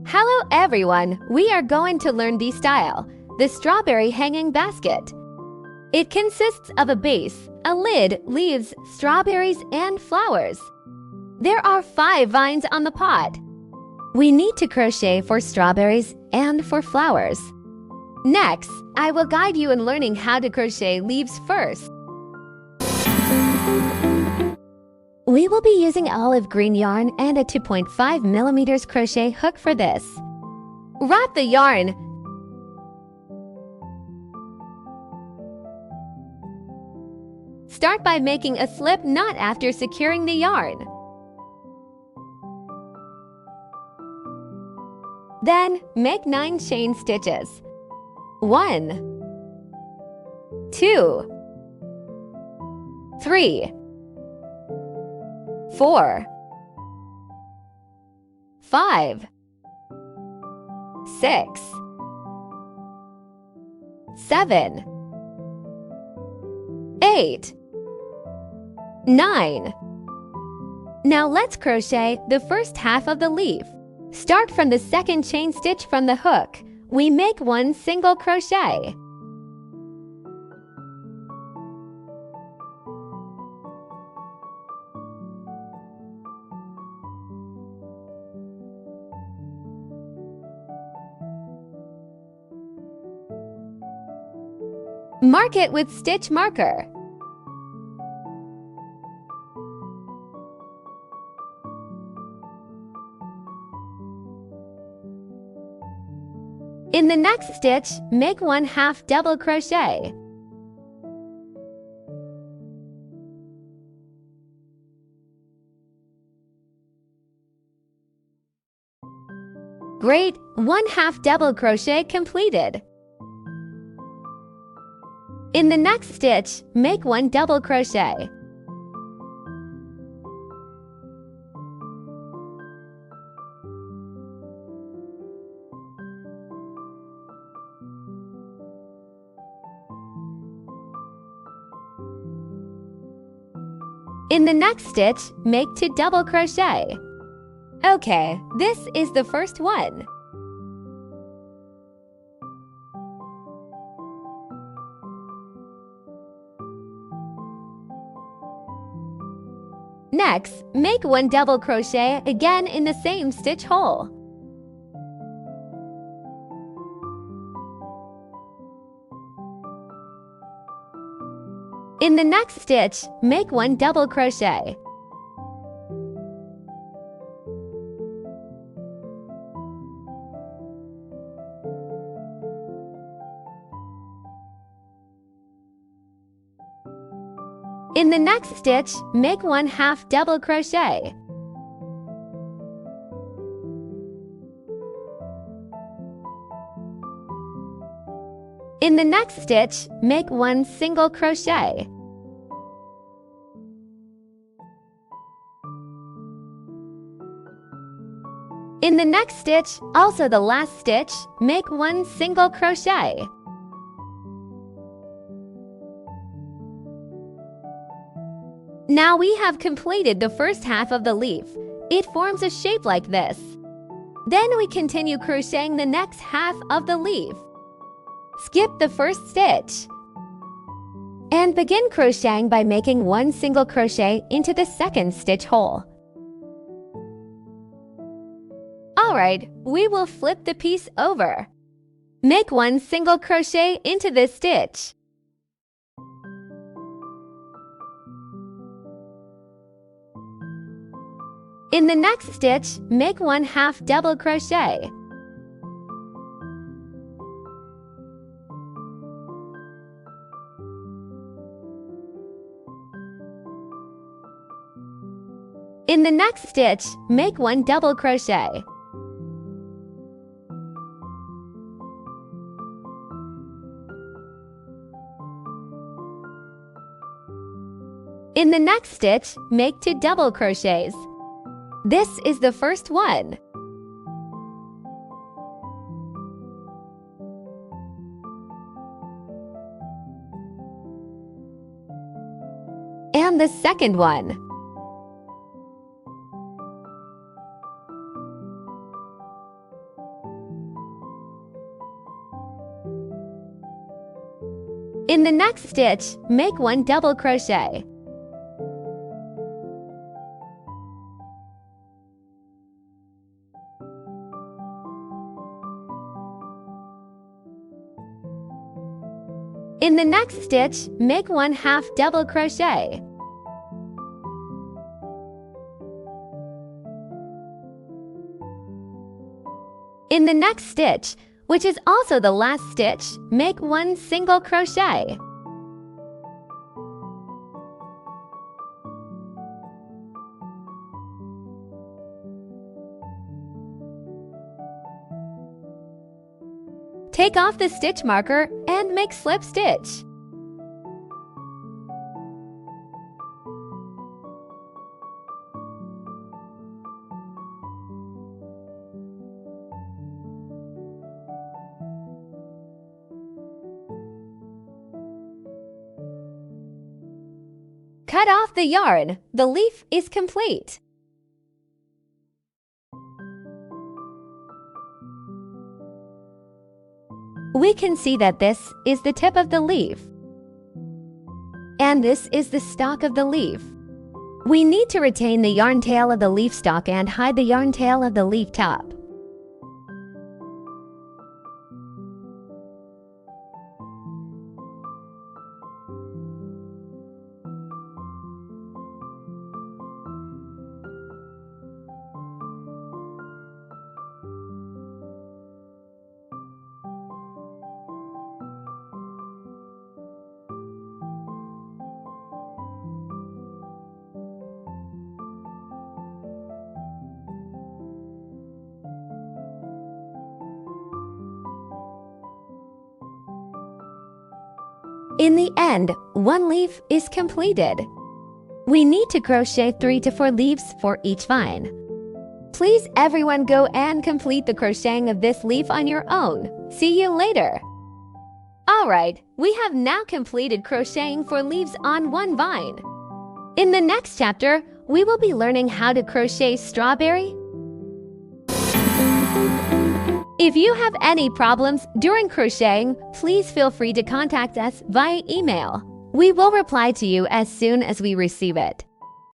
Hello everyone! We are going to learn the style, the strawberry hanging basket. It consists of a base, a lid, leaves, strawberries, and flowers. There are 5 vines on the pot. We need to crochet for strawberries and for flowers. Next, I will guide you in learning how to crochet leaves first. We will be using olive green yarn and a 2.5 millimeters crochet hook for this. Wrap the yarn. Start by making a slip knot after securing the yarn. Then, make 9 chain stitches. 1, 2, 3, 4, 5, 6, 7, 8, 9. Now let's crochet the first half of the leaf. Start from the second chain stitch from the hook. We make 1 single crochet. Mark it with stitch marker. In the next stitch, make 1/2 double crochet. Great! 1/2 double crochet completed. In the next stitch, make 1 double crochet. In the next stitch, make 2 double crochet. Okay, this is the first one. Next, make 1 double crochet again in the same stitch hole. In the next stitch, make 1 double crochet. In the next stitch, make 1/2 double crochet. In the next stitch, make 1 single crochet. In the next stitch, also the last stitch, make 1 single crochet. Now we have completed the first half of the leaf. It forms a shape like this. Then we continue crocheting the next half of the leaf. Skip the first stitch and begin crocheting by making 1 single crochet into the second stitch hole. Alright, we will flip the piece over. Make 1 single crochet into this stitch. In the next stitch, make 1/2 double crochet. In the next stitch, make 1 double crochet. In the next stitch, make 2 double crochets. This is the first one. and the second one. In the next stitch, make 1 double crochet. In the next stitch, make 1/2 double crochet. In the next stitch, which is also the last stitch, make 1 single crochet. Take off the stitch marker and make slip stitch. Cut off the yarn. The leaf is complete. We can see that this is the tip of the leaf, and this is the stalk of the leaf. We need to retain the yarn tail of the leaf stalk and hide the yarn tail of the leaf top. In the end, 1 leaf is completed. We need to crochet 3 to 4 leaves for each vine. Please everyone go and complete the crocheting of this leaf on your own. See you later. Alright, we have now completed crocheting 4 leaves on 1 vine. In the next chapter, we will be learning how to crochet strawberry. If you have any problems during crocheting, please feel free to contact us via email. We will reply to you as soon as we receive it.